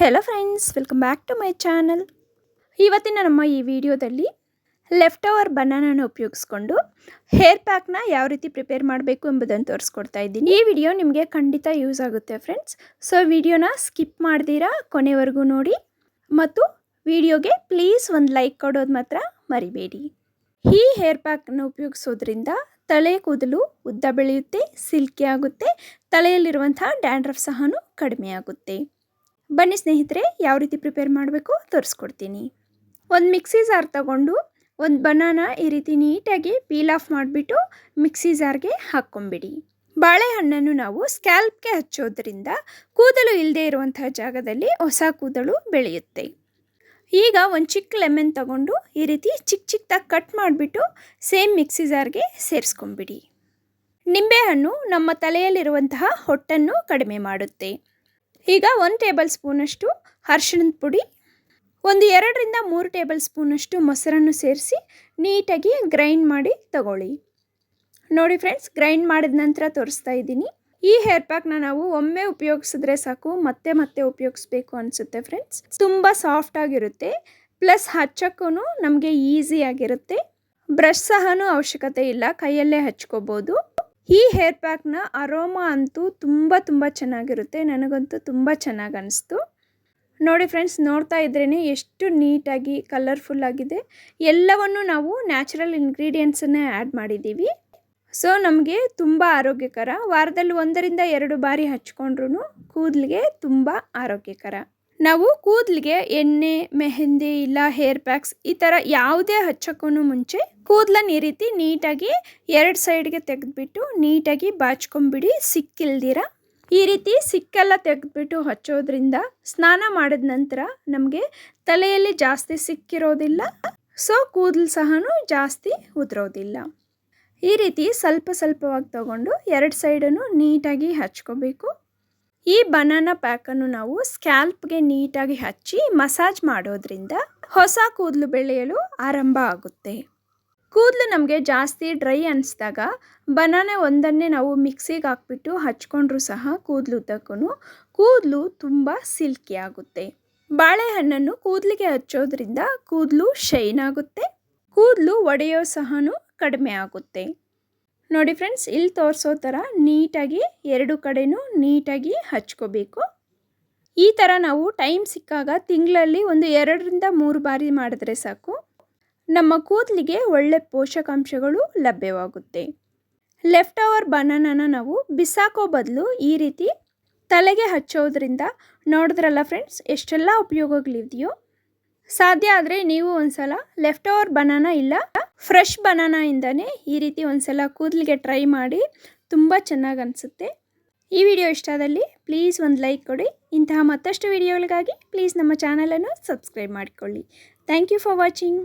Hello friends, welcome back to my channel. ಇವತ್ತಿನ ನಮ್ಮ ಈ ವಿಡಿಯೋದಲ್ಲಿ ಲೆಫ್ಟ್ ಓವರ್ ಬನಾನಾನ ಉಪಯೋಗಿಸ್ಕೊಂಡು ಹೇರ್ ಪ್ಯಾಕ್ನ ಯಾವ ರೀತಿ ಪ್ರಿಪೇರ್ ಮಾಡಬೇಕು ಎಂಬುದನ್ನು ತೋರಿಸ್ಕೊಡ್ತಾ ಇದ್ದೀನಿ. ಈ ವಿಡಿಯೋ ನಿಮಗೆ ಖಂಡಿತ ಯೂಸ್ ಆಗುತ್ತೆ ಫ್ರೆಂಡ್ಸ್. ಸೊ ವಿಡಿಯೋನ ಸ್ಕಿಪ್ ಮಾಡ್ದಿರಾ ಕೊನೆವರೆಗೂ ನೋಡಿ ಮತ್ತು ವಿಡಿಯೋಗೆ ಪ್ಲೀಸ್ ಒಂದು ಲೈಕ್ ಕೊಡೋದು ಮಾತ್ರ ಮರಿಬೇಡಿ. ಈ ಹೇರ್ ಪ್ಯಾಕ್ನ ಉಪಯೋಗಿಸೋದ್ರಿಂದ ತಲೆ ಕೂದಲು ಉದ್ದ ಬೆಳೆಯುತ್ತೆ, ಸಿಲ್ಕಿ ಆಗುತ್ತೆ, ತಲೆಯಲ್ಲಿರುವಂತಹ ಡ್ಯಾಂಡ್ರಫ್ ಸಹ ಕಡಿಮೆ ಆಗುತ್ತೆ. ಬನ್ನಿ ಸ್ನೇಹಿತರೆ, ಯಾವ ರೀತಿ ಪ್ರಿಪೇರ್ ಮಾಡಬೇಕು ತೋರಿಸ್ಕೊಡ್ತೀನಿ. ಒಂದು ಮಿಕ್ಸಿ ಜಾರ್ ತಗೊಂಡು ಒಂದು ಬನಾನ ಈ ರೀತಿ ನೀಟಾಗಿ ಪೀಲ್ ಆಫ್ ಮಾಡಿಬಿಟ್ಟು ಮಿಕ್ಸಿ ಜಾರ್ಗೆ ಹಾಕ್ಕೊಂಬಿಡಿ. ಬಾಳೆಹಣ್ಣನ್ನು ನಾವು ಸ್ಕ್ಯಾಲ್ಪ್ಗೆ ಹಚ್ಚೋದ್ರಿಂದ ಕೂದಲು ಇಲ್ಲದೆ ಇರುವಂತಹ ಜಾಗದಲ್ಲಿ ಹೊಸ ಕೂದಲು ಬೆಳೆಯುತ್ತೆ. ಈಗ ಒಂದು ಚಿಕ್ಕ ಲೆಮನ್ ತಗೊಂಡು ಈ ರೀತಿ ಚಿಕ್ಕದಾಗಿ ಕಟ್ ಮಾಡಿಬಿಟ್ಟು ಸೇಮ್ ಮಿಕ್ಸಿ ಜಾರ್ಗೆ ಸೇರಿಸ್ಕೊಂಬಿಡಿ. ನಿಂಬೆಹಣ್ಣು ನಮ್ಮ ತಲೆಯಲ್ಲಿರುವಂತಹ ಹೊಟ್ಟನ್ನು ಕಡಿಮೆ ಮಾಡುತ್ತೆ. ಈಗ 1 ಟೇಬಲ್ ಸ್ಪೂನಷ್ಟು ಅರಿಶಿಣದ ಪುಡಿ, 2-3 ಟೇಬಲ್ ಸ್ಪೂನಷ್ಟು ಮೊಸರನ್ನು ಸೇರಿಸಿ ನೀಟಾಗಿ ಗ್ರೈಂಡ್ ಮಾಡಿ ತಗೊಳ್ಳಿ. ನೋಡಿ ಫ್ರೆಂಡ್ಸ್, ಗ್ರೈಂಡ್ ಮಾಡಿದ ನಂತರ ತೋರಿಸ್ತಾ ಇದ್ದೀನಿ. ಈ ಹೇರ್ ಪ್ಯಾಕ್ನ ನಾವು ಒಮ್ಮೆ ಉಪಯೋಗಿಸಿದ್ರೆ ಸಾಕು, ಮತ್ತೆ ಮತ್ತೆ ಉಪಯೋಗಿಸ್ಬೇಕು ಅನಿಸುತ್ತೆ ಫ್ರೆಂಡ್ಸ್. ತುಂಬ ಸಾಫ್ಟ್ ಆಗಿರುತ್ತೆ, ಪ್ಲಸ್ ಹಚ್ಚಕ್ಕೂ ನಮಗೆ ಈಸಿಯಾಗಿರುತ್ತೆ. ಬ್ರಷ್ ಸಹ ಅವಶ್ಯಕತೆ ಇಲ್ಲ, ಕೈಯಲ್ಲೇ ಹಚ್ಕೋಬೋದು. ಈ ಹೇರ್ ಪ್ಯಾಕ್ನ ಅರೋಮಾ ಅಂತೂ ತುಂಬ ಚೆನ್ನಾಗಿರುತ್ತೆ. ನನಗಂತೂ ತುಂಬ ಚೆನ್ನಾಗಿ ಅನಿಸ್ತು. ನೋಡಿ ಫ್ರೆಂಡ್ಸ್, ನೋಡ್ತಾ ಇದ್ರೇ ಎಷ್ಟು ನೀಟಾಗಿ ಕಲರ್ಫುಲ್ ಆಗಿದೆ. ಎಲ್ಲವನ್ನು ನಾವು ನ್ಯಾಚುರಲ್ ಇಂಗ್ರೀಡಿಯೆಂಟ್ಸನ್ನೇ ಆ್ಯಡ್ ಮಾಡಿದ್ದೀವಿ. ಸೊ ನಮಗೆ ತುಂಬ ಆರೋಗ್ಯಕರ. ವಾರದಲ್ಲಿ 1-2 ಬಾರಿ ಹಚ್ಕೊಂಡ್ರೂ ಕೂದಲಿಗೆ ತುಂಬ ಆರೋಗ್ಯಕರ. ನಾವು ಕೂದಲಿಗೆ ಎಣ್ಣೆ, ಮೆಹಂದಿ ಇಲ್ಲ ಹೇರ್ ಪ್ಯಾಕ್ಸ್ ಈ ಥರ ಯಾವುದೇ ಹಚ್ಚಕ್ಕೂ ಮುಂಚೆ ಕೂದಲನ್ನು ಈ ರೀತಿ ನೀಟಾಗಿ 2 ಸೈಡ್ಗೆ ತೆಗೆದುಬಿಟ್ಟು ನೀಟಾಗಿ ಬಾಚ್ಕೊಂಬಿಡಿ, ಸಿಕ್ಕಿಲ್ದಿರ. ಈ ರೀತಿ ಸಿಕ್ಕೆಲ್ಲ ತೆಗೆದುಬಿಟ್ಟು ಹಚ್ಚೋದ್ರಿಂದ ಸ್ನಾನ ಮಾಡಿದ ನಂತರ ನಮಗೆ ತಲೆಯಲ್ಲಿ ಜಾಸ್ತಿ ಸಿಕ್ಕಿರೋದಿಲ್ಲ. ಸೊ ಕೂದಲು ಸಹ ಜಾಸ್ತಿ ಉದುರೋದಿಲ್ಲ. ಈ ರೀತಿ ಸ್ವಲ್ಪವಾಗಿ ತಗೊಂಡು 2 ಸೈಡನ್ನು ನೀಟಾಗಿ ಹಚ್ಕೋಬೇಕು. ಈ ಬನಾನಾ ಪ್ಯಾಕನ್ನು ನಾವು ಸ್ಕ್ಯಾಲ್ಪ್ಗೆ ನೀಟಾಗಿ ಹಚ್ಚಿ ಮಸಾಜ್ ಮಾಡೋದ್ರಿಂದ ಹೊಸ ಕೂದಲು ಬೆಳೆಯಲು ಆರಂಭ ಆಗುತ್ತೆ. ಕೂದಲು ನಮಗೆ ಜಾಸ್ತಿ ಡ್ರೈ ಅನಿಸಿದಾಗ ಬನಾನಾ ಒಂದನ್ನೇ ನಾವು ಮಿಕ್ಸಿಗೆ ಹಾಕ್ಬಿಟ್ಟು ಹಚ್ಕೊಂಡ್ರೂ ಸಹ ಕೂದಲು ಉದ್ದಕ್ಕೂ ಕೂದಲು ತುಂಬ ಸಿಲ್ಕಿ ಆಗುತ್ತೆ. ಬಾಳೆಹಣ್ಣನ್ನು ಕೂದಲಿಗೆ ಹಚ್ಚೋದ್ರಿಂದ ಕೂದಲು ಶೈನ್ ಆಗುತ್ತೆ, ಕೂದಲು ಒಡೆಯೋ ಸಹ ಕಡಿಮೆ ಆಗುತ್ತೆ. ನೋಡಿ ಫ್ರೆಂಡ್ಸ್, ಇಲ್ಲಿ ತೋರಿಸೋ ಥರ ನೀಟಾಗಿ 2 ಕಡೆನೂ ನೀಟಾಗಿ ಹಚ್ಕೋಬೇಕು. ಈ ಥರ ನಾವು ಟೈಮ್ ಸಿಕ್ಕಾಗ ತಿಂಗಳಲ್ಲಿ 2-3 ಬಾರಿ ಮಾಡಿದ್ರೆ ಸಾಕು, ನಮ್ಮ ಕೂದಲಿಗೆ ಒಳ್ಳೆ ಪೋಷಕಾಂಶಗಳು ಲಭ್ಯವಾಗುತ್ತೆ. ಲೆಫ್ಟ್ ಓವರ್ ಬನಾನಾನ ನಾವು ಬಿಸಾಕೋ ಬದಲು ಈ ರೀತಿ ತಲೆಗೆ ಹಚ್ಚೋದ್ರಿಂದ ನೋಡಿದ್ರಲ್ಲ ಫ್ರೆಂಡ್ಸ್ ಎಷ್ಟೆಲ್ಲ ಉಪಯೋಗಗಳಿದೆಯೋ. ಸಾಧ್ಯ ಆದರೆ ನೀವು ಒಂದ್ಸಲ ಲೆಫ್ಟ್ ಓವರ್ ಬನಾನಾ ಇಲ್ಲ ಫ್ರೆಶ್ ಬನಾನಾಯಿಂದನೇ ಈ ರೀತಿ ಒಂದ್ಸಲ ಕೂದಲಿಗೆ ಟ್ರೈ ಮಾಡಿ, ತುಂಬ ಚೆನ್ನಾಗಿ ಅನಿಸುತ್ತೆ. ಈ ವಿಡಿಯೋ ಇಷ್ಟ ಆದಲ್ಲಿ ಪ್ಲೀಸ್ ಒಂದು ಲೈಕ್ ಕೊಡಿ. ಇಂತಹ ಮತ್ತಷ್ಟು ವಿಡಿಯೋಗಳಿಗಾಗಿ ಪ್ಲೀಸ್ ನಮ್ಮ ಚಾನಲನ್ನು ಸಬ್ಸ್ಕ್ರೈಬ್ ಮಾಡಿಕೊಳ್ಳಿ. Thank you for watching.